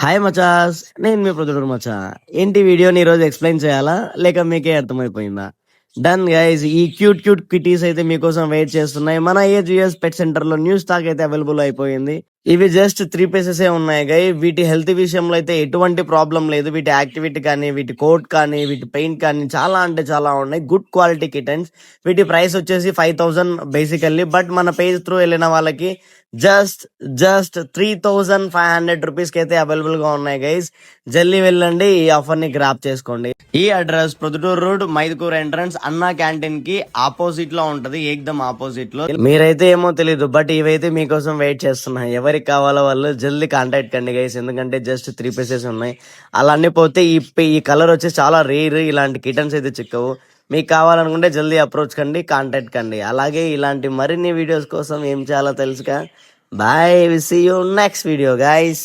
Hi మచాస్, నేను మీ ప్రొద్దుటూరు మచా. ఏంటి వీడియోని ఈరోజు ఎక్స్ప్లెయిన్ చేయాలా లేక మీకే అర్థమైపోయిందా? డన్ గైస్, ఈ క్యూట్ క్యూట్ కిటీస్ అయితే మీకోసం వెయిట్ చేస్తున్నాయి. మన ఏజిఎస్ పెట్ సెంటర్ లో న్యూ స్టాక్ అయితే అవైలబుల్ అయిపోయింది. ఇవి జస్ట్ 3 పీసెస్ ఉన్నాయి గై. వీటి హెల్త్ విషయంలో అయితే ఎటువంటి ప్రాబ్లం లేదు. వీటి యాక్టివిటీ కానీ, వీటి కోట్ కానీ, వీటి పెయింట్ కానీ చాలా అంటే చాలా ఉన్నాయి. Good quality kittens. వీటి ప్రైస్ వచ్చేసి 5000 బేసికల్లీ. బట్ మన పేజ్ త్రూ వెళ్ళిన వాళ్ళకి జస్ట్ జస్ట్ 3500 రూపీస్ కి అయితే అవైలబుల్ గా ఉన్నాయి గైస్. జల్దీ వెళ్ళండి, ఈ ఆఫర్ ని గ్రాప్ చేసుకోండి. ఈ address Proddatur road, Mydukur entrance, అన్నా క్యాంటీన్ కి ఆపోజిట్ లో ఉంటది, ఏకదమ్ ఆపోజిట్ లో. మీరైతే ఏమో తెలీదు, బట్ ఇవైతే మీకోసం వెయిట్ చేస్తున్నాయి. ఎవరికి కావాలో వాళ్ళు జల్దీ కాంటాక్ట్ కండి గైస్, ఎందుకంటే జస్ట్ 3 పీసెస్ ఉన్నాయి. అలా అన్ని పోతే ఈ కలర్ వచ్చేసి చాలా రేర్. ఇలాంటి కిటన్స్ అయితే చిక్కవు. మీకు కావాలనుకుంటే జల్దీ అప్రోచ్ కండి, కాంటాక్ట్ కండి. అలాగే ఇలాంటి మరిన్ని వీడియోస్ కోసం ఏం చేయాలో తెలుసుగా. Bye, we see you next video guys.